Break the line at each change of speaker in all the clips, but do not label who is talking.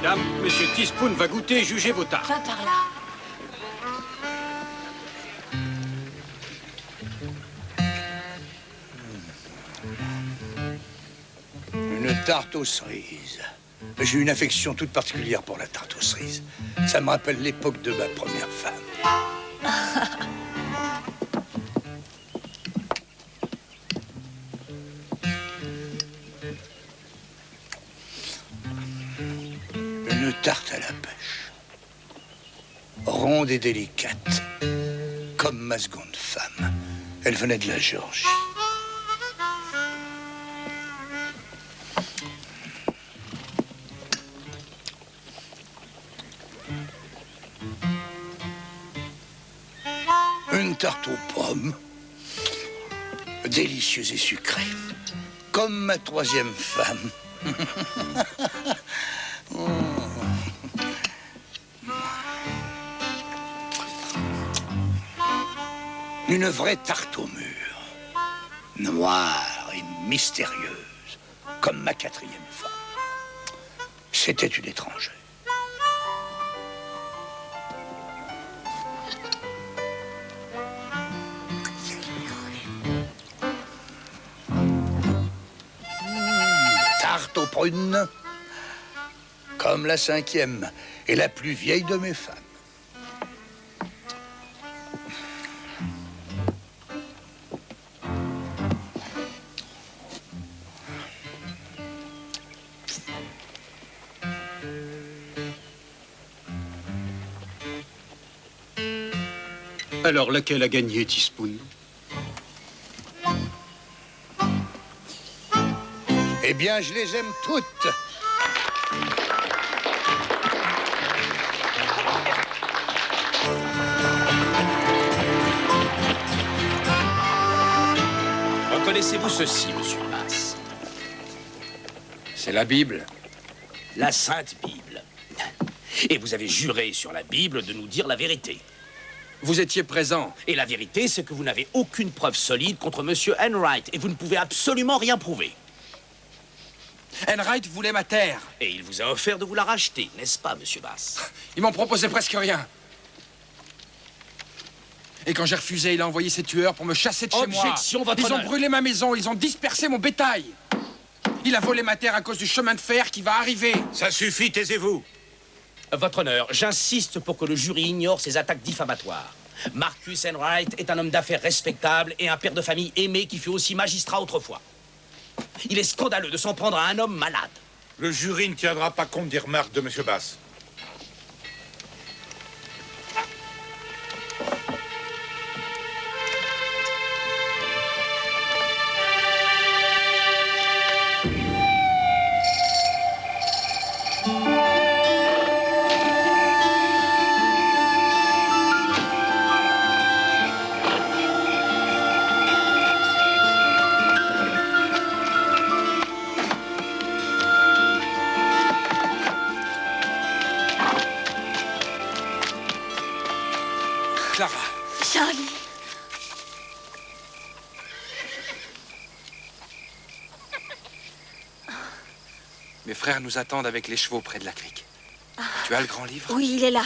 Mesdames, Monsieur Teaspoon va goûter et juger vos tartes.
Va par là.
Une tarte aux cerises. J'ai une affection toute particulière pour la tarte aux cerises. Ça me rappelle l'époque de ma première femme. Une tarte à la pêche. Ronde et délicate. Comme ma seconde femme. Elle venait de la Géorgie. Une tarte aux pommes, délicieuse et sucrée, comme ma troisième femme. Une vraie tarte au mur, noire et mystérieuse, comme ma quatrième femme. C'était une étrangère. Tarte aux prunes, comme la cinquième et la plus vieille de mes femmes.
Alors, laquelle a gagné, Teaspoon?
Eh bien, je les aime toutes.
Reconnaissez-vous ceci, monsieur Bass?
C'est la Bible.
La Sainte Bible. Et vous avez juré sur la Bible de nous dire la vérité.
Vous étiez présent.
Et la vérité, c'est que vous n'avez aucune preuve solide contre monsieur Enright, et vous ne pouvez absolument rien prouver.
Enright voulait ma terre.
Et il vous a offert de vous la racheter, n'est-ce pas, monsieur Bass?
Ils m'ont proposé presque rien. Et quand j'ai refusé, il a envoyé ses tueurs pour me chasser de chez moi.
Objection, votre
Ils ont
honneur.
brûlé ma maison, ils ont dispersé mon bétail. Il a volé ma terre à cause du chemin de fer qui va arriver.
Ça suffit, taisez-vous.
Votre honneur, j'insiste pour que le jury ignore ces attaques diffamatoires. Marcus Enright est un homme d'affaires respectable et un père de famille aimé qui fut aussi magistrat autrefois. Il est scandaleux de s'en prendre à un homme malade.
Le jury ne tiendra pas compte des remarques de M. Bass.
Clara.
Charlie.
Mes frères nous attendent avec les chevaux près de la crique. Tu as le grand livre?
Oui, il est là.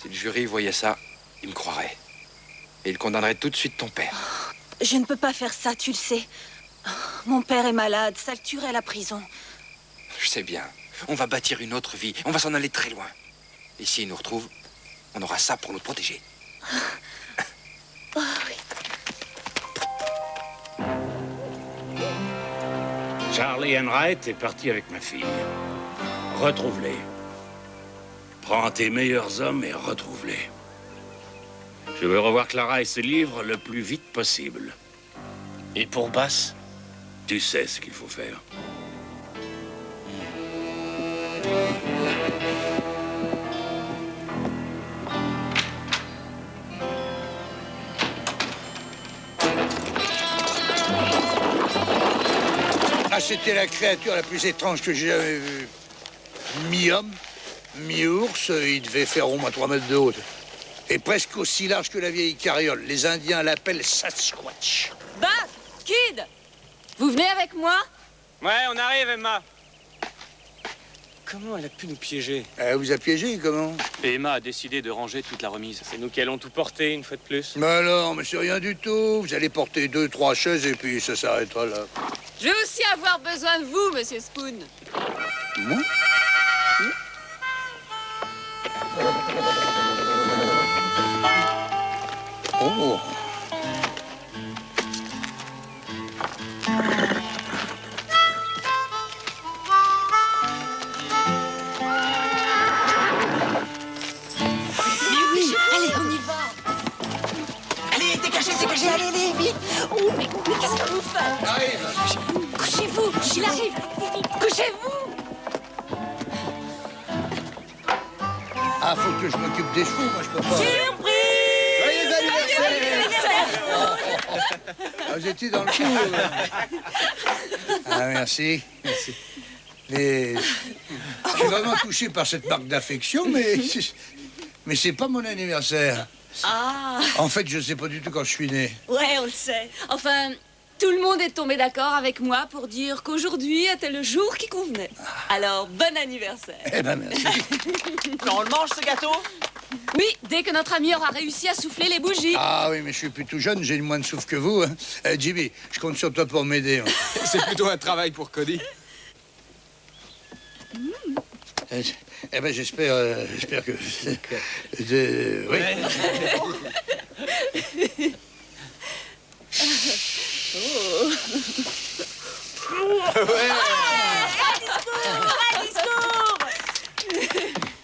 Si le jury voyait ça, il me croirait. Et il condamnerait tout de suite ton père.
Je ne peux pas faire ça, tu le sais. Mon père est malade, ça le tuerait à la prison.
Je sais bien. On va bâtir une autre vie. On va s'en aller très loin. Et s'il nous retrouve, on aura ça pour nous protéger.
Oh, oui.
Charlie Enright est parti avec ma fille. Retrouve-les. Prends tes meilleurs hommes et retrouve-les. Je veux revoir Clara et ses livres le plus vite possible.
Et pour Bass?
Tu sais ce qu'il faut faire.
Ah, c'était la créature la plus étrange que j'ai jamais vue. Mi-homme, mi-ours, il devait faire au moins 3 mètres de haut. Et presque aussi large que la vieille carriole. Les Indiens l'appellent Sasquatch.
Bass, Kid, vous venez avec moi?
Ouais, on arrive, Emma. Comment elle a pu nous piéger?
Elle vous a piégé, comment?
Et Emma a décidé de ranger toute la remise. C'est nous qui allons tout porter, une fois de plus.
Mais alors, mais c'est rien du tout. Vous allez porter 2, 3 chaises et puis ça s'arrêtera là.
Je vais aussi avoir besoin de vous, Monsieur Spoon.
Moi? Oh.
Allez, on y va. Allez, dégagez, allez, vite. Oh, mais qu'est-ce que vous faites? Couchez-vous, il arrive. Couchez-vous.
Ah, faut que je m'occupe des chevaux, moi je peux pas.
Surprise!
Joyeux anniversaire! Ah, vous étiez dans le coup. Ah, merci. Merci. Mais je suis vraiment touché par cette marque d'affection, mais c'est pas mon anniversaire.
Ah,
En fait, je sais pas du tout quand je suis né.
ouais, on le sait. Enfin, tout le monde est tombé d'accord avec moi pour dire qu'aujourd'hui était le jour qui convenait. Alors, bon anniversaire.
Eh ben, merci.
On le mange, ce gâteau?
Oui, dès que notre ami aura réussi à souffler les bougies.
Ah oui, mais je suis plus tout jeune, j'ai moins de souffle que vous. Hein. Jimmy, je compte sur toi pour m'aider. Hein.
C'est plutôt un travail pour Cody.
Eh ben, j'espère que... oui.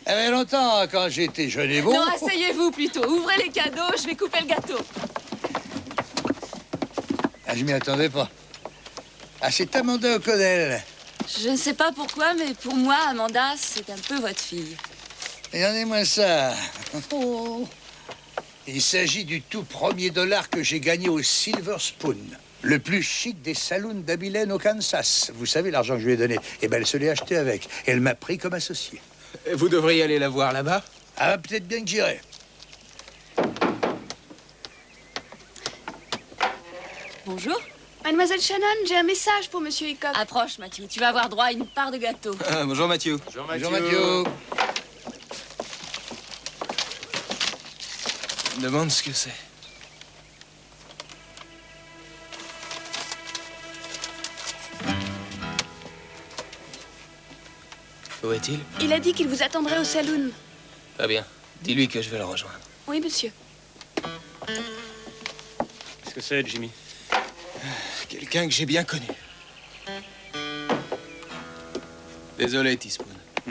Il y avait longtemps, quand j'étais jeune et beau.
Non, asseyez-vous plutôt. Ouvrez les cadeaux, je vais couper le gâteau.
Ah, je m'y attendais pas. Ah, c'est Amanda O'Connell.
Je ne sais pas pourquoi, mais pour moi, Amanda, c'est un peu votre fille.
Regardez-moi ça.
Oh.
Il s'agit du tout premier dollar que j'ai gagné au Silver Spoon. Le plus chic des saloons d'Abilene au Kansas. Vous savez l'argent que je lui ai donné. Eh ben, elle se l'est acheté avec. Et elle m'a pris comme associé.
Vous devriez aller la voir là-bas.
Ah, peut-être bien que j'irai.
Bonjour.
Mademoiselle Shannon, j'ai un message pour Monsieur Hickok.
Approche, Mathieu. Tu vas avoir droit à une part de gâteau.
Bonjour Mathieu.
Bonjour, Mathieu.
Je me demande ce que c'est. Où est-il?
Il a dit qu'il vous attendrait au saloon.
Pas bien. Dis-lui que je vais le rejoindre.
Oui, monsieur.
Qu'est-ce que c'est, Jimmy?
Quelqu'un que j'ai bien connu. Désolé, Teaspoon.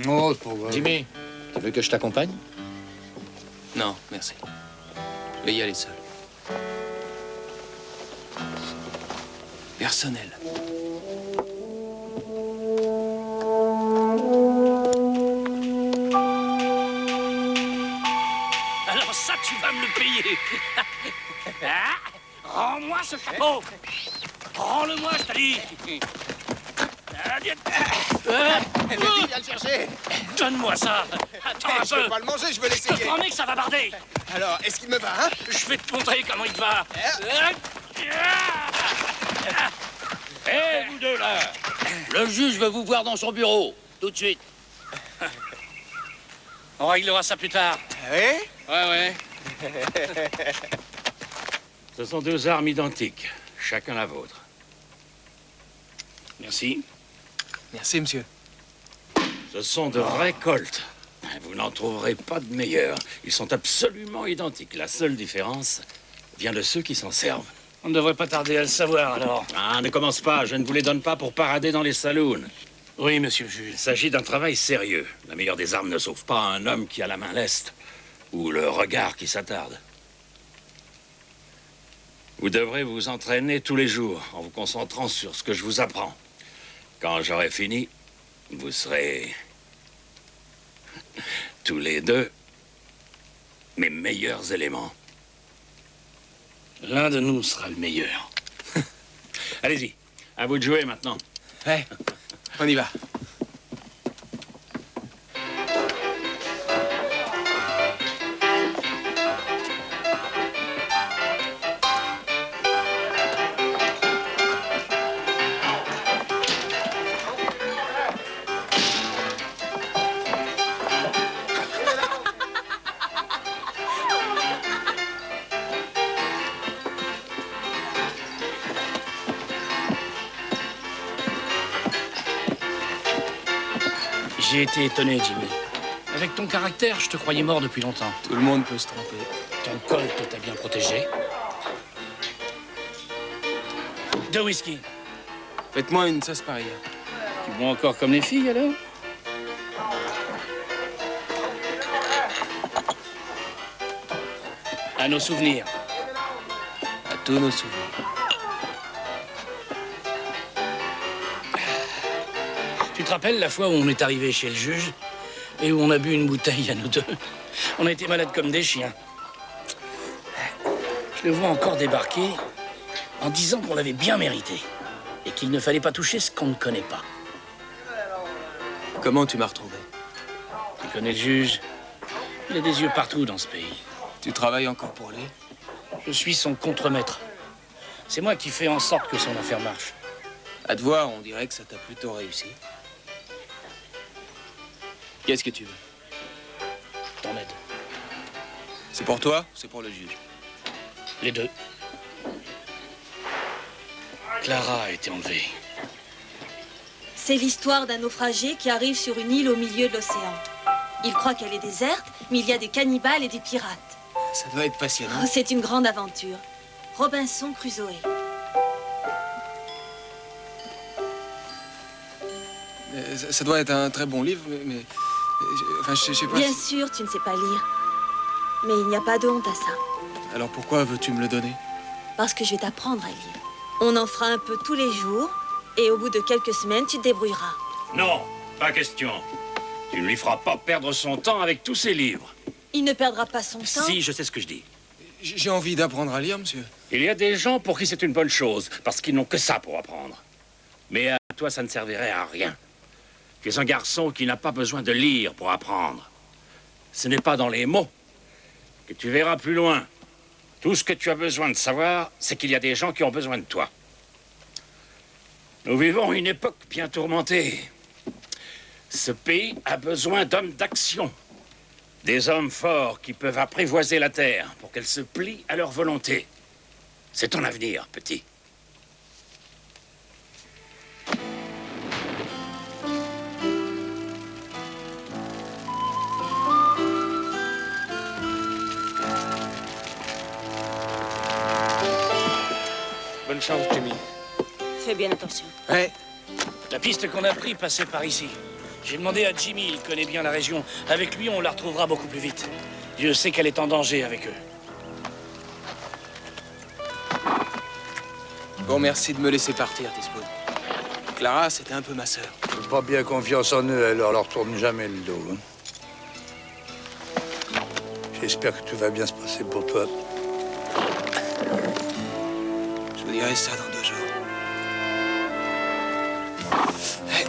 Oh, pauvre.
Jimmy, tu veux que je t'accompagne?
Non, merci. Je vais y aller seul. Personnel.
Alors ça, tu vas me le payer. Ah, rends-moi ce chapeau. Rends-le-moi, je te dis.
Viens le chercher.
Donne-moi ça. Attends un
Je peux
peu.
pas le manger, je veux
Je te
l'essayer.
promets que ça va barder.
Alors, est-ce qu'il me va, hein?
Je vais te montrer comment il te va.
Hé, vous deux là! Le juge veut vous voir dans son bureau, tout de suite.
On réglera ça plus tard.
Oui?
Ouais. Ce sont deux armes identiques, chacun la vôtre. Merci.
Merci, monsieur.
Ce sont de vrais Colts. Vous n'en trouverez pas de meilleurs. Ils sont absolument identiques. La seule différence vient de ceux qui s'en servent.
On ne devrait pas tarder à le savoir, alors.
Ah, ne commence pas. Je ne vous les donne pas pour parader dans les saloons.
Oui, monsieur le juge.
Il s'agit d'un travail sérieux. La meilleure des armes ne sauve pas un homme qui a la main leste ou le regard qui s'attarde. Vous devrez vous entraîner tous les jours en vous concentrant sur ce que je vous apprends. Quand j'aurai fini, vous serez tous les deux mes meilleurs éléments.
L'un de nous sera le meilleur.
Allez-y, à vous de jouer maintenant.
Ouais, on y va.
J'ai été étonné, Jimmy. Avec ton caractère, je te croyais mort depuis longtemps.
Tout le monde peut se tromper.
Ton colt t'a bien protégé. 2 whisky.
Faites-moi une sarsaparilla.
Tu bois encore comme les filles, alors? À nos souvenirs.
À tous nos souvenirs.
Tu te rappelles la fois où on est arrivé chez le juge et où on a bu une bouteille à nous deux? On a été malades comme des chiens. Je le vois encore débarquer en disant qu'on l'avait bien mérité et qu'il ne fallait pas toucher ce qu'on ne connaît pas.
Comment tu m'as retrouvé?
Tu connais le juge? Il a des yeux partout dans ce pays.
Tu travailles encore pour lui?
Je suis son contremaître. C'est moi qui fais en sorte que son affaire marche.
À te voir, on dirait que ça t'a plutôt réussi. Qu'est-ce que tu veux?
Ton aide.
C'est pour toi ou c'est pour le juge?
Les deux. Clara a été enlevée.
C'est l'histoire d'un naufragé qui arrive sur une île au milieu de l'océan. Il croit qu'elle est déserte, mais il y a des cannibales et des pirates.
Ça doit être passionnant.
Oh, c'est une grande aventure. Robinson Crusoe.
Ça doit être un très bon livre, mais enfin, je sais pas.
Bien sûr, tu ne sais pas lire. Mais il n'y a pas de honte à ça.
Alors pourquoi veux-tu me le donner?
Parce que je vais t'apprendre à lire. On en fera un peu tous les jours, et au bout de quelques semaines, tu te débrouilleras.
Non, pas question. Tu ne lui feras pas perdre son temps avec tous ces livres.
Il ne perdra pas son temps.
Si, je sais ce que je dis.
J'ai envie d'apprendre à lire, monsieur.
Il y a des gens pour qui c'est une bonne chose, parce qu'ils n'ont que ça pour apprendre. Mais à toi, ça ne servirait à rien. Tu es un garçon qui n'a pas besoin de lire pour apprendre. Ce n'est pas dans les mots que tu verras plus loin. Tout ce que tu as besoin de savoir, c'est qu'il y a des gens qui ont besoin de toi. Nous vivons une époque bien tourmentée. Ce pays a besoin d'hommes d'action. Des hommes forts qui peuvent apprivoiser la terre pour qu'elle se plie à leur volonté. C'est ton avenir, petit.
Bonne chance, Jimmy.
Fais bien attention.
Ouais.
La piste qu'on a prise passait par ici. J'ai demandé à Jimmy, il connaît bien la région. Avec lui, on la retrouvera beaucoup plus vite. Dieu sait qu'elle est en danger avec eux.
Bon, merci de me laisser partir, Teaspoon. Clara, c'était un peu ma sœur.
J'ai pas bien confiance en eux, alors leur tourne jamais le dos. Hein. J'espère que tout va bien se passer pour toi.
Je vous dirai ça dans 2 jours. Hey.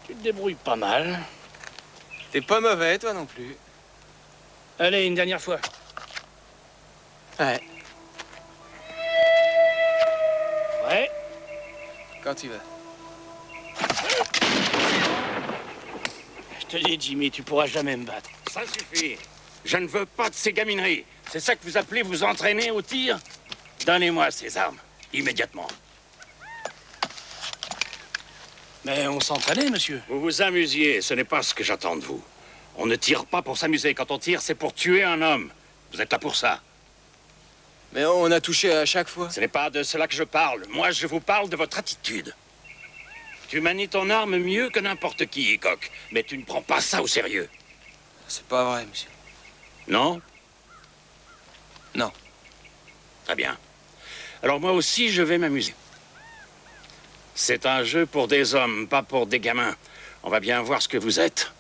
Tu te débrouilles pas mal.
T'es pas mauvais, toi non plus.
Allez, une dernière fois.
Ouais.
Ouais.
Quand tu veux.
Je te dis, Jimmy, tu pourras jamais me battre.
Ça suffit. Je ne veux pas de ces gamineries. C'est ça que vous appelez vous entraîner au tir? Donnez-moi ces armes, immédiatement.
Mais on s'entraînait, monsieur.
Vous vous amusiez, ce n'est pas ce que j'attends de vous. On ne tire pas pour s'amuser. Quand on tire, c'est pour tuer un homme. Vous êtes là pour ça.
Mais on a touché à chaque fois.
Ce n'est pas de cela que je parle. Moi, je vous parle de votre attitude. Tu manies ton arme mieux que n'importe qui, Hickok. Mais tu ne prends pas ça au sérieux.
C'est pas vrai, monsieur.
Non?
Non.
Très bien. Alors moi aussi, je vais m'amuser. C'est un jeu pour des hommes, pas pour des gamins. On va bien voir ce que vous êtes.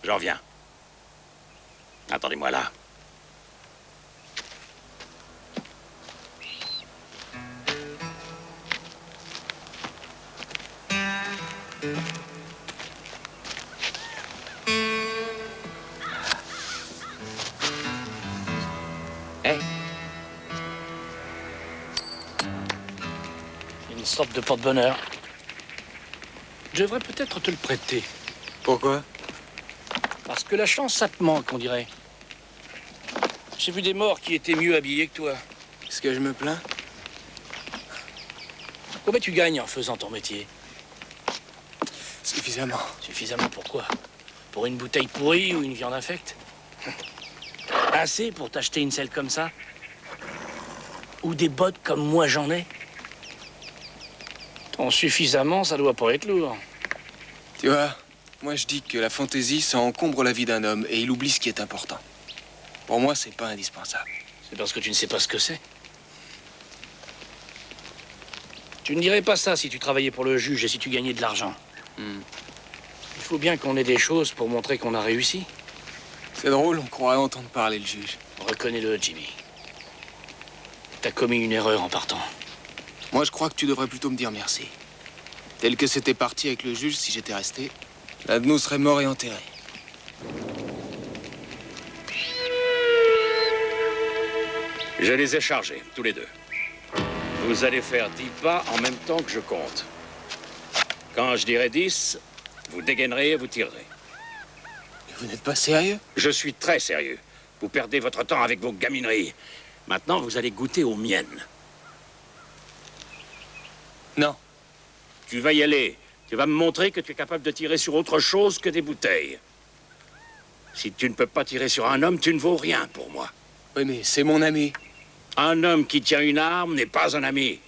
J'en viens. Attendez-moi là.
Hey. Une sorte de porte-bonheur. Je devrais peut-être te le prêter.
Pourquoi?
Parce que la chance, ça te manque, on dirait. J'ai vu des morts qui étaient mieux habillés que toi.
Est-ce que je me plains?
Combien tu gagnes en faisant ton métier?
Suffisamment.
Suffisamment pour quoi? Pour une bouteille pourrie ou une viande infecte? Assez pour t'acheter une selle comme ça? Ou des bottes comme moi j'en ai? Ton suffisamment, ça doit pas être lourd.
Tu vois, moi je dis que la fantaisie, ça encombre la vie d'un homme et il oublie ce qui est important. Pour moi, c'est pas indispensable.
C'est parce que tu ne sais pas ce que c'est. Tu ne dirais pas ça si tu travaillais pour le juge et si tu gagnais de l'argent. Il faut bien qu'on ait des choses pour montrer qu'on a réussi.
C'est drôle, on croirait entendre parler le juge.
Reconnais-le, Jimmy. T'as commis une erreur en partant.
Moi, je crois que tu devrais plutôt me dire merci. Tel que c'était parti avec le juge, si j'étais resté, l'un de nous serait mort et enterré.
Je les ai chargés, tous les deux. Vous allez faire 10 pas en même temps que je compte. Quand je dirai 10, vous dégainerez et vous tirerez.
Mais vous n'êtes pas sérieux?
Je suis très sérieux. Vous perdez votre temps avec vos gamineries. Maintenant, vous allez goûter aux miennes.
Non.
Tu vas y aller. Tu vas me montrer que tu es capable de tirer sur autre chose que des bouteilles. Si tu ne peux pas tirer sur un homme, tu ne vaux rien pour moi.
Oui, mais c'est mon ami.
Un homme qui tient une arme n'est pas un ami.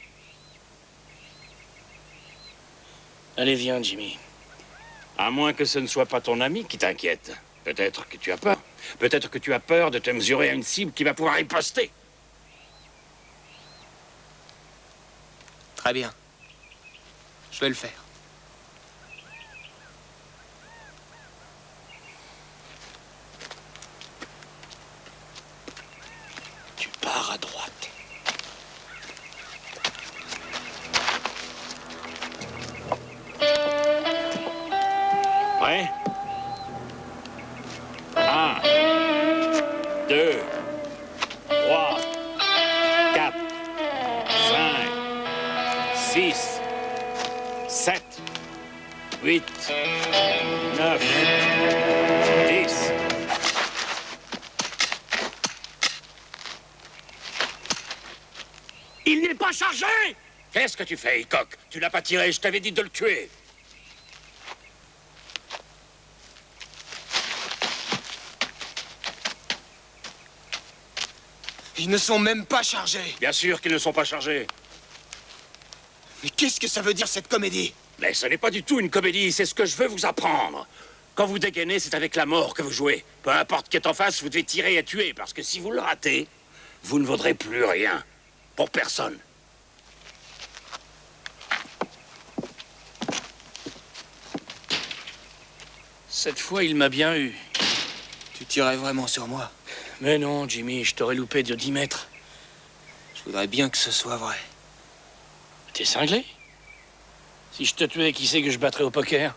Allez, viens, Jimmy.
À moins que ce ne soit pas ton ami qui t'inquiète. Peut-être que tu as peur. Peut-être que tu as peur de te mesurer à une cible qui va pouvoir riposter.
Très bien. Je vais le faire.
Tu pars à droite.
Ouais. 1, 2, 3, 4, 5, 6, 7, 8, 9, 10. Il n'est pas chargé! Qu'est-ce que tu fais, Hickok? Tu l'as pas tiré, je t'avais dit de le tuer.
Ils ne sont même pas chargés.
Bien sûr qu'ils ne sont pas chargés.
Mais qu'est-ce que ça veut dire, cette comédie?
Mais ce n'est pas du tout une comédie, c'est ce que je veux vous apprendre. Quand vous dégainez, c'est avec la mort que vous jouez. Peu importe qui est en face, vous devez tirer et tuer, parce que si vous le ratez, vous ne vaudrez plus rien. Pour personne.
Cette fois, il m'a bien eu.
Tu tirais vraiment sur moi?
Mais non, Jimmy, je t'aurais loupé de 10 mètres.
Je voudrais bien que ce soit vrai.
T'es cinglé? Si je te tuais, qui c'est que je battrais au poker?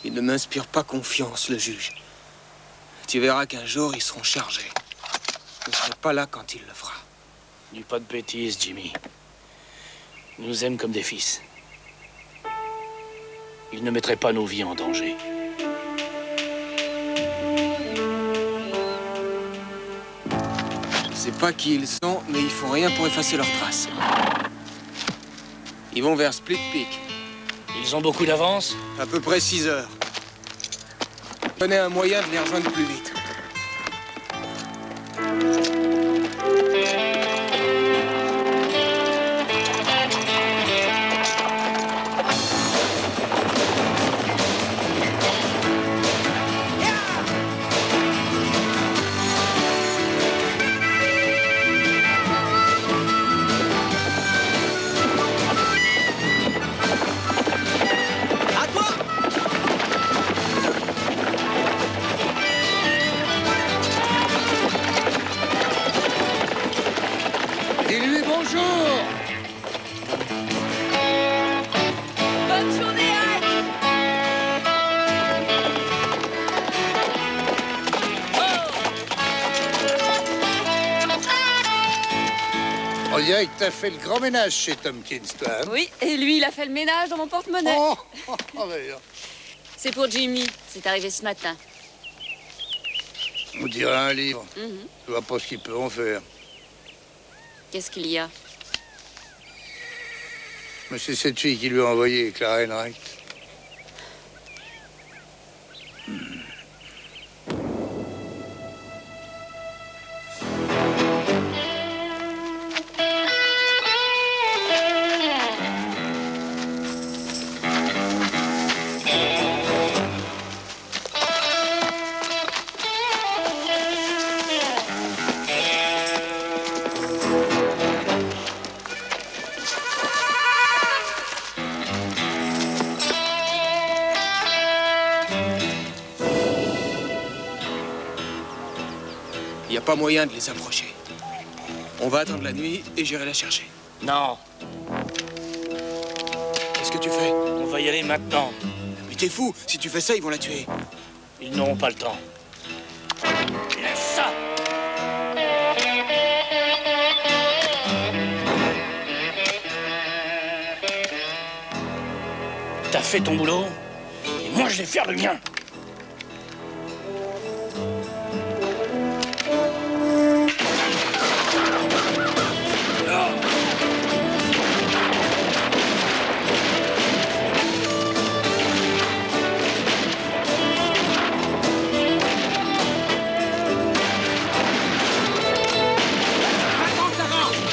Il ne m'inspire pas confiance, le juge. Tu verras qu'un jour, ils seront chargés. Je ne serai pas là quand il le fera.
Dis pas de bêtises, Jimmy. Ils nous aiment comme des fils. Ils ne mettraient pas nos vies en danger.
Je sais pas qui ils sont, mais ils font rien pour effacer leurs traces. Ils vont vers Split Peak.
Ils ont beaucoup d'avance?
À peu près 6 heures. Je connais un moyen de les rejoindre plus vite.
dirait que t'as fait le grand ménage chez Tompkins, toi. Hein?
Oui, et lui, il a fait le ménage dans mon porte-monnaie.
D'ailleurs.
C'est pour Jimmy. C'est arrivé ce matin.
On dirait un livre. Je vois pas ce qu'il peut en faire.
Qu'est-ce qu'il y a?
Mais c'est cette fille qui lui a envoyé, Clara Enright.
Il n'y a pas moyen de les approcher. On va attendre la nuit et j'irai la chercher.
Non,
Qu'est-ce que tu fais?
on va y aller maintenant.
Mais t'es fou! Si tu fais ça, ils vont la tuer.
Ils n'auront pas le temps. Laisse ça! T'as fait ton boulot, et moi je vais faire le mien.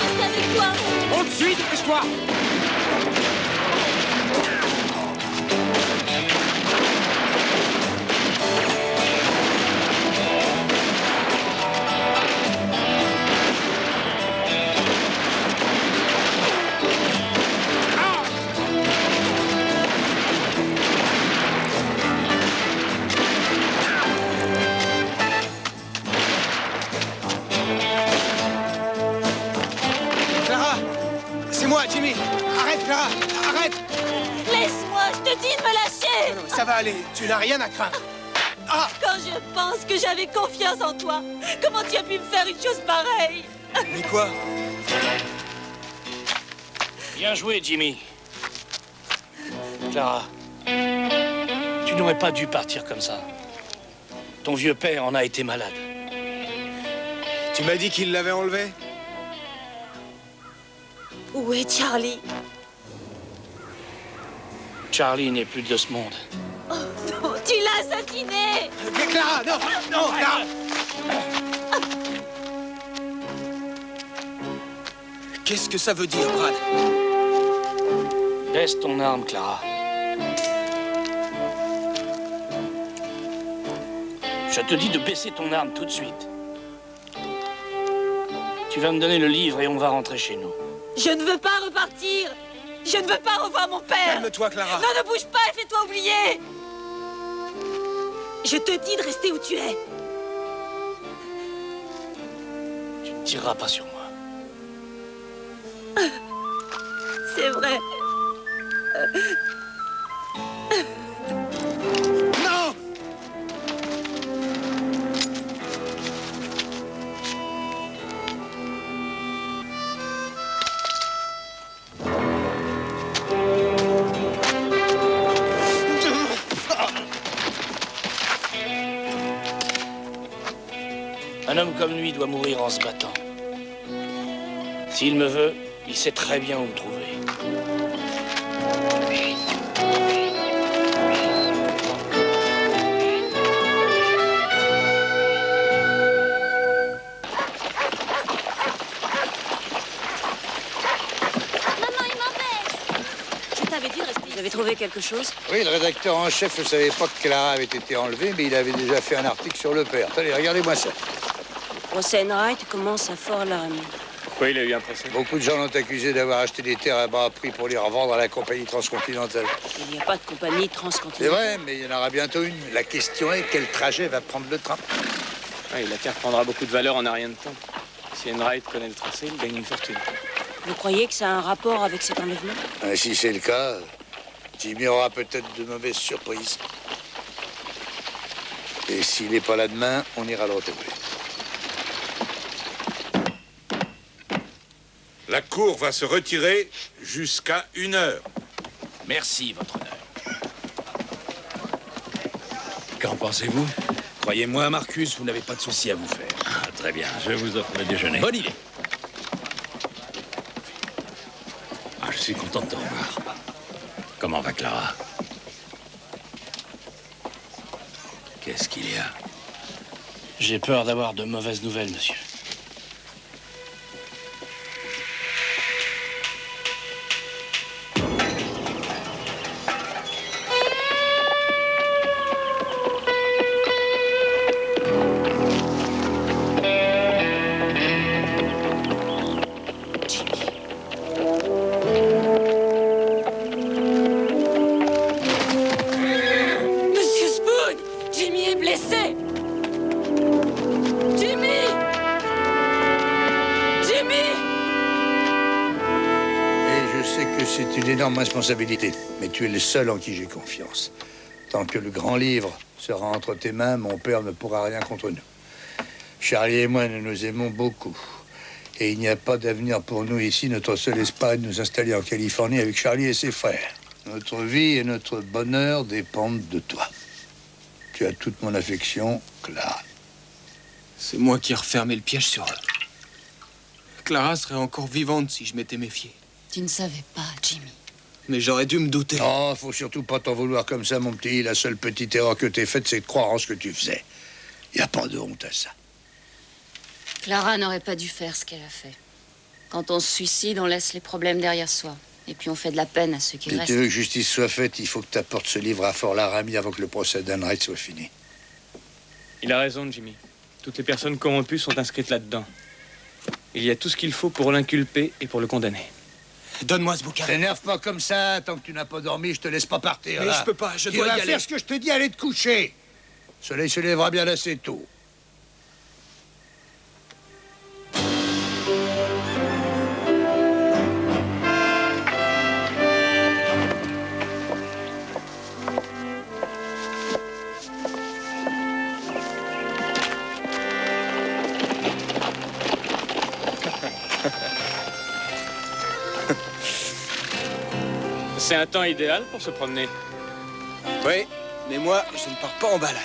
Reste avec toi.
On te suit, dépêche-toi! Clara! C'est moi, Jimmy! Arrête, Clara! Arrête!
Laisse-moi, je te dis de me lâcher.
Non, ça va aller, tu n'as rien à craindre. Ah!
Quand je pense que j'avais confiance en toi, comment tu as pu me faire une chose pareille?
Mais quoi?
Bien joué, Jimmy. Clara, tu n'aurais pas dû partir comme ça. Ton vieux père en a été malade.
Tu m'as dit qu'il l'avait enlevé?
Où est Charlie?
Charlie n'est plus de ce monde.
Oh non, tu l'as assassiné!
Mais Clara, non! Non, Clara! Qu'est-ce que ça veut dire, Brad?
Baisse ton arme, Clara. Je te dis de baisser ton arme tout de suite. Tu vas me donner le livre et on va rentrer chez nous.
Je ne veux pas repartir! Je ne veux pas revoir mon père!
Calme-toi, Clara!
Non, ne bouge pas et fais-toi oublier! Je te dis de rester où tu es.
Tu ne tireras pas sur moi.
C'est vrai.
Non!
Un homme comme lui doit mourir en se battant. S'il me veut, il sait très bien où me trouver.
Maman, il m'empêche! Je t'avais dit de rester. Vous avez trouvé quelque chose?
Oui, le rédacteur en chef ne savait pas que Clara avait été enlevée, mais il avait déjà fait un article sur le père. Attendez, regardez-moi ça.
Procès Enright commence à Fort-Laramie.
Pourquoi il a eu un procès?
Beaucoup de gens l'ont accusé d'avoir acheté des terres à bas prix pour les revendre à la compagnie transcontinentale.
Il n'y a pas de compagnie
C'est
transcontinentale.
vrai, mais il y en aura bientôt une. La question est quel trajet va prendre le train.
Ouais, la terre prendra beaucoup de valeur en un rien de temps. Si Enright connaît le tracé, il gagne une fortune.
Vous croyez que ça a un rapport avec cet enlèvement?
Si c'est le cas, Jimmy aura peut-être de mauvaises surprises. Et s'il n'est pas là demain, on ira le retrouver.
La cour va se retirer jusqu'à 1 heure.
Merci, votre honneur.
Qu'en pensez-vous?
Croyez-moi, Marcus, vous n'avez pas de souci à vous faire.
Ah, très bien, je vous offre le déjeuner.
Bonne idée.
Ah, je suis content de te revoir. Comment va Clara? Qu'est-ce qu'il y a?
J'ai peur d'avoir de mauvaises nouvelles, monsieur.
Monsieur Spoon, Jimmy est blessé. Jimmy! Jimmy!
Et je sais que c'est une énorme responsabilité, mais tu es le seul en qui j'ai confiance. Tant que le grand livre sera entre tes mains, mon père ne pourra rien contre nous. Charlie et moi, nous nous aimons beaucoup. Et il n'y a pas d'avenir pour nous ici. Notre seul espoir est de nous installer en Californie avec Charlie et ses frères. Notre vie et notre bonheur dépendent de toi. Tu as toute mon affection, Clara.
C'est moi qui ai refermé le piège sur eux. Clara serait encore vivante si je m'étais méfié.
Tu ne savais pas, Jimmy.
Mais j'aurais dû me douter.
Non, faut surtout pas t'en vouloir comme ça, mon petit. La seule petite erreur que t'aies faite, c'est de croire en ce que tu faisais. Y a pas de honte à ça.
Clara n'aurait pas dû faire ce qu'elle a fait. Quand on se suicide, on laisse les problèmes derrière soi. Et puis on fait de la peine à ceux qui
Si
restent.
tu veux que justice soit faite, il faut que tu apportes ce livre à Fort Laramie avant que le procès d'Enright soit fini.
Il a raison, Jimmy. Toutes les personnes corrompues sont inscrites là-dedans. Il y a tout ce qu'il faut pour l'inculper et pour le condamner.
Donne-moi ce bouquin.
T'énerve pas comme ça. Tant que tu n'as pas dormi, je te laisse pas partir.
Mais
là.
je peux pas, je
Tu
dois y
vas
aller.
faire ce que je te dis, aller te coucher. Le soleil se lèvera bien assez tôt.
C'est un temps idéal pour se promener.
Oui, mais moi, je ne pars pas en balade.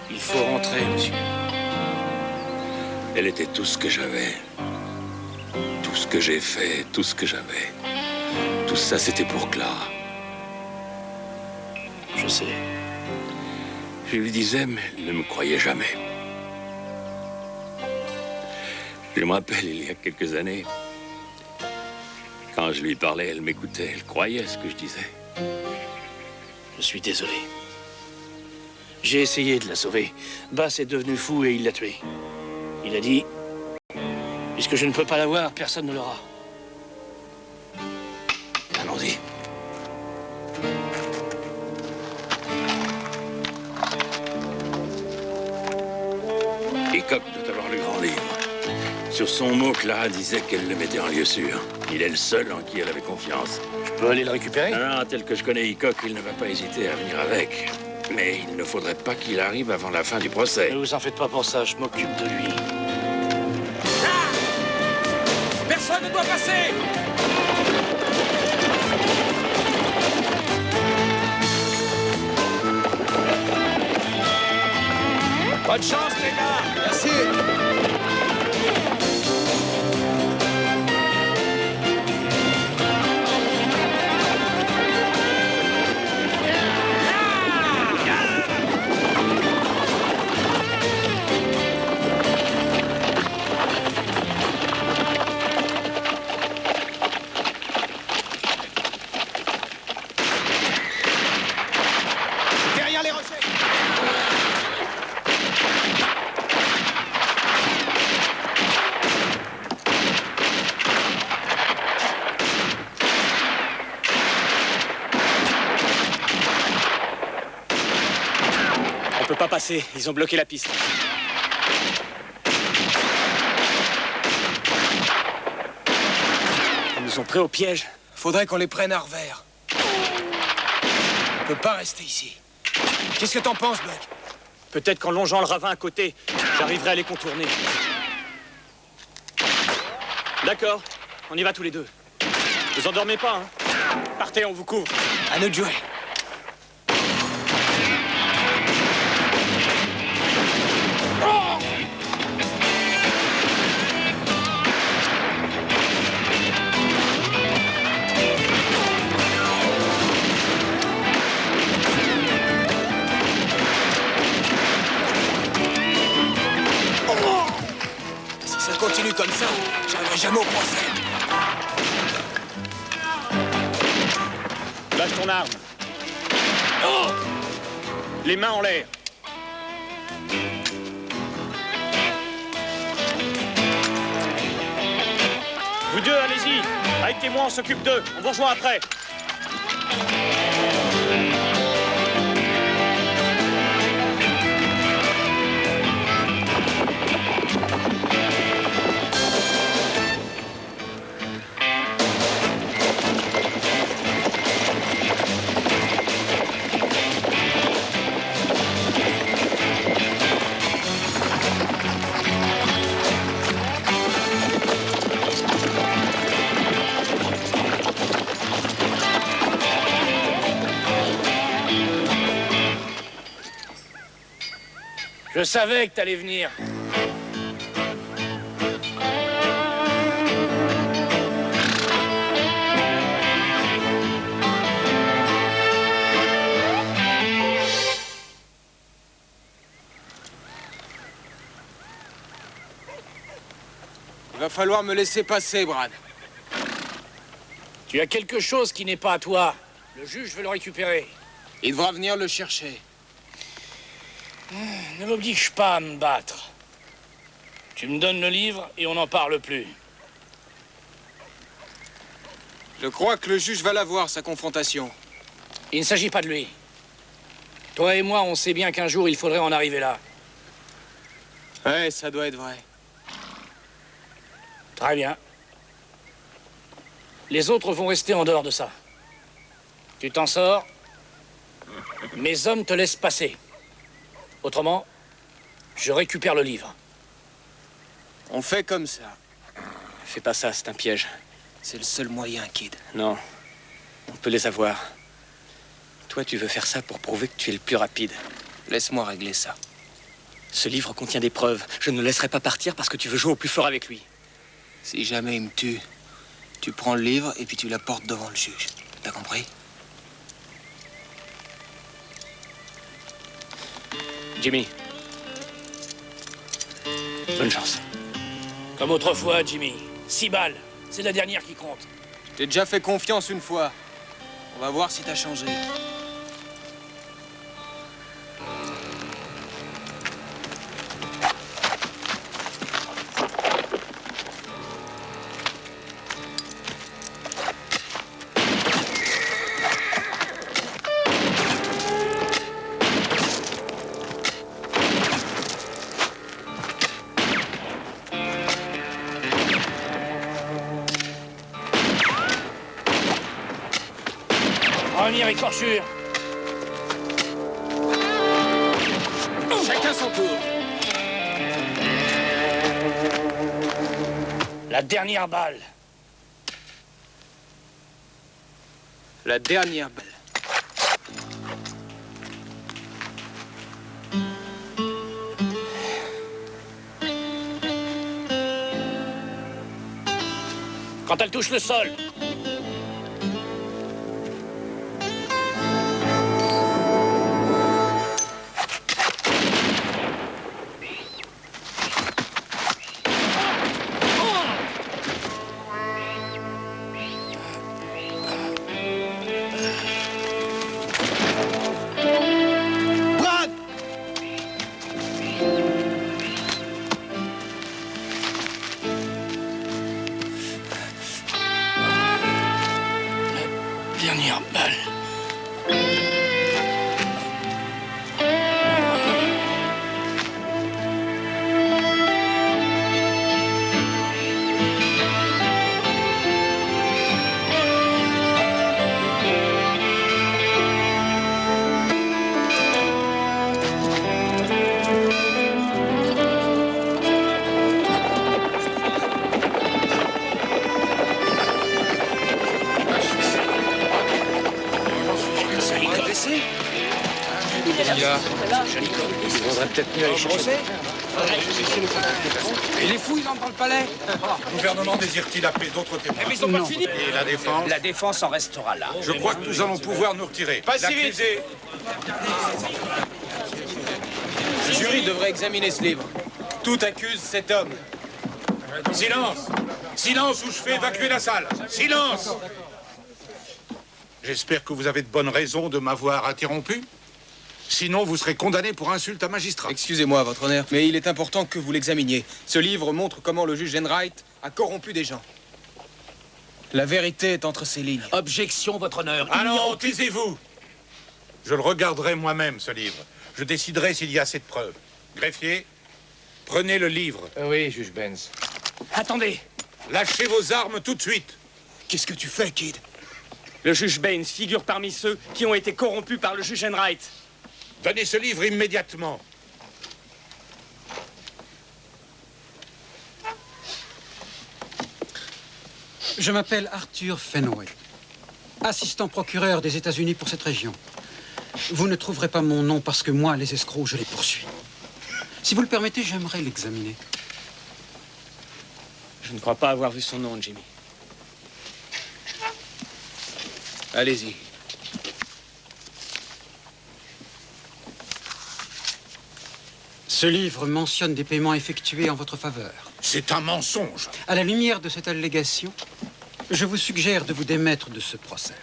Il faut rentrer, monsieur.
Elle était tout ce que j'avais. Tout ce que j'ai fait, tout ce que j'avais. Tout ça, c'était pour Clara.
Je sais.
Je lui disais, mais elle ne me croyait jamais. Je me rappelle, il y a quelques années, quand je lui parlais, elle m'écoutait, elle croyait ce que je disais.
Je suis désolé. J'ai essayé de la sauver. Bass est devenu fou et il l'a tuée. Il a dit, puisque je ne peux pas l'avoir, personne ne l'aura.
Allons-y. Hickok doit avoir le grand livre. Sur son mot, Clara disait qu'elle le mettait en lieu sûr. Il est le seul en qui elle avait confiance.
Je peux aller le récupérer?
Non, tel que je connais Hickok, il ne va pas hésiter à venir avec. Mais il ne faudrait pas qu'il arrive avant la fin du procès.
Ne vous en faites pas pour ça, je m'occupe de lui.
Personne ne doit passer! Bonne chance, les gars.
Merci.
Derrière les rochers.
On peut pas passer, ils ont bloqué la piste. Ils nous ont pris au piège.
Faudrait qu'on les prenne à revers. On peut pas rester ici. Qu'est-ce que t'en penses, Buck?
Peut-être qu'en longeant le ravin à côté, j'arriverai à les contourner. D'accord, on y va tous les deux. Vous endormez pas, hein? Partez, on vous couvre.
À nous de jouer. Si ça continue comme ça, j'arriverai jamais au procès.
Lâche ton arme. Oh! Les mains en l'air. Vous deux, allez-y. Ike et moi, on s'occupe d'eux. On vous rejoint après.
Je savais que t'allais venir.
Il va falloir me laisser passer, Brad.
Tu as quelque chose qui n'est pas à toi. Le juge veut le récupérer.
Il devra venir le chercher.
Ne m'oblige pas à me battre. Tu me donnes le livre et on n'en parle plus.
Je crois que le juge va l'avoir, sa confrontation.
Il ne s'agit pas de lui. Toi et moi, on sait bien qu'un jour, il faudrait en arriver là.
Ouais, ça doit être vrai.
Très bien. Les autres vont rester en dehors de ça. Tu t'en sors. Mes hommes te laissent passer. Autrement, je récupère le livre.
On fait comme ça.
Fais pas ça, c'est un piège.
C'est le seul moyen, Kid.
Non, on peut les avoir. Toi, tu veux faire ça pour prouver que tu es le plus rapide.
Laisse-moi régler ça.
Ce livre contient des preuves. Je ne le laisserai pas partir parce que tu veux jouer au plus fort avec lui.
Si jamais il me tue, tu prends le livre et puis tu l'apportes devant le juge. T'as compris?
Jimmy. Bonne chance.
Comme autrefois, Jimmy. 6 balles. C'est la dernière qui compte.
J'ai déjà fait confiance une fois. On va voir si t'as changé.
Première écorchure.
Chacun son tour.
La dernière balle.
La dernière balle.
quand elle touche le sol. Dernière balle.
Il vaudrait peut-être mieux aller chercher.
Et les fouilles dans le palais?
Le gouvernement désire-t-il appeler d'autres témoins?
Mais ils ont pas fini.
Et la défense?
La défense en restera là.
Je crois que nous allons pouvoir nous retirer.
Pas si vite.
L'accusé...
Le jury devrait examiner ce livre. Tout accuse cet homme.
Silence! Silence ou je fais évacuer la salle! Silence! J'espère que vous avez de bonnes raisons de m'avoir interrompu. Sinon, vous serez condamné pour insulte à magistrat.
Excusez-moi, votre honneur, mais il est important que vous l'examiniez. Ce livre montre comment le juge Enright a corrompu des gens. La vérité est entre ces lignes.
Objection, votre honneur.
Ah non, taisez-vous! Je le regarderai moi-même, ce livre. Je déciderai s'il y a assez de preuves. Greffier, prenez le livre.
Oui, juge Benz.
Attendez.
Lâchez vos armes tout de suite.
Qu'est-ce que tu fais, Kid?
Le juge Baines figure parmi ceux qui ont été corrompus par le juge Enright.
Donnez ce livre immédiatement.
Je m'appelle Arthur Fenway, assistant procureur des États-Unis pour cette région. Vous ne trouverez pas mon nom parce que moi, les escrocs, je les poursuis. Si vous le permettez, j'aimerais l'examiner.
Je ne crois pas avoir vu son nom, Jimmy.
Allez-y.
Ce livre mentionne des paiements effectués en votre faveur.
C'est un mensonge.
À la lumière de cette allégation, je vous suggère de vous démettre de ce procès.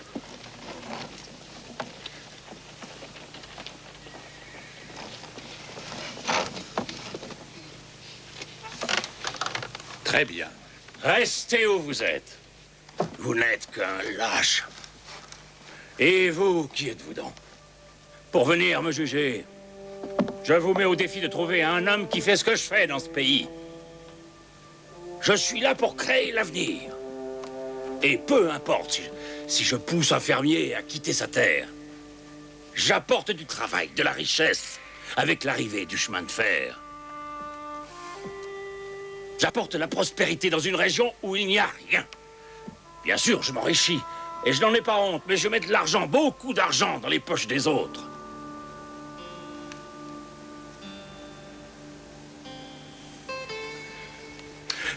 Très bien. Restez où vous êtes. Vous n'êtes qu'un lâche. Et vous, qui êtes-vous donc? Pour venir me juger, je vous mets au défi de trouver un homme qui fait ce que je fais dans ce pays. Je suis là pour créer l'avenir. Et peu importe si je pousse un fermier à quitter sa terre. J'apporte du travail, de la richesse, avec l'arrivée du chemin de fer. J'apporte la prospérité dans une région où il n'y a rien. Bien sûr, je m'enrichis. Et je n'en ai pas honte, mais je mets de l'argent, beaucoup d'argent, dans les poches des autres.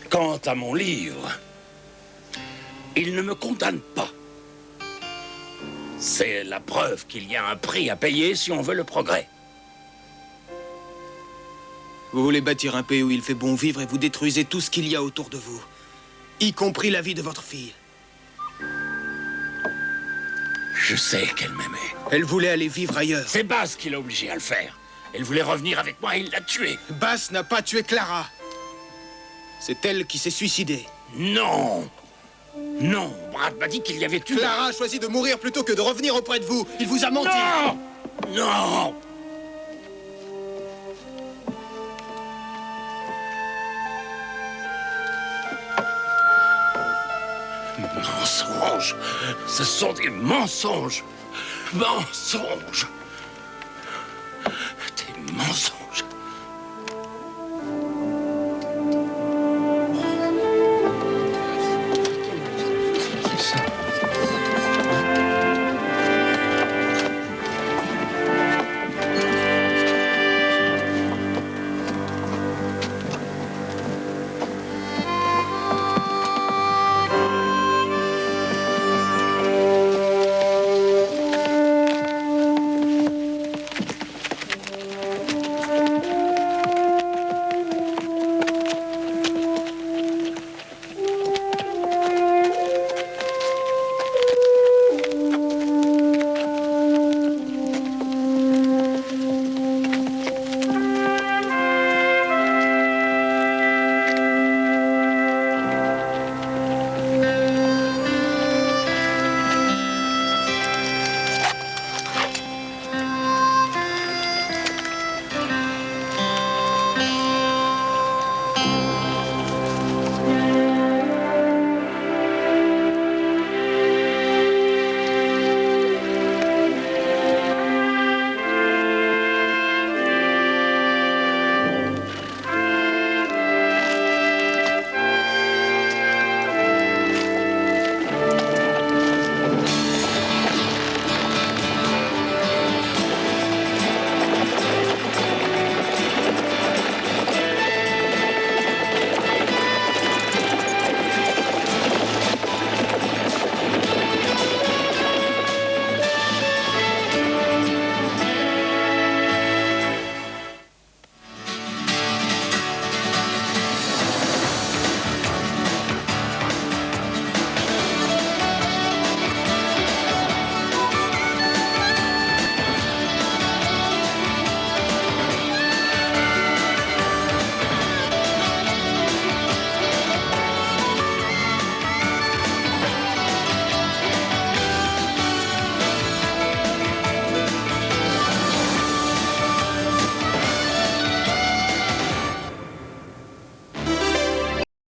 Quant à mon livre, il ne me condamne pas. C'est la preuve qu'il y a un prix à payer si on veut le progrès.
Vous voulez bâtir un pays où il fait bon vivre et vous détruisez tout ce qu'il y a autour de vous, y compris la vie de votre fille.
Je sais qu'elle m'aimait.
Elle voulait aller vivre ailleurs.
C'est Bass qui l'a obligée à le faire. Elle voulait revenir avec moi et il l'a tuée.
Bass n'a pas tué Clara. C'est elle qui s'est suicidée.
Non. Non, Brad m'a dit qu'il y avait une...
Clara a choisi de mourir plutôt que de revenir auprès de vous. Il vous a menti.
Non. Non. Mensonges. Ce sont des mensonges. Mensonges.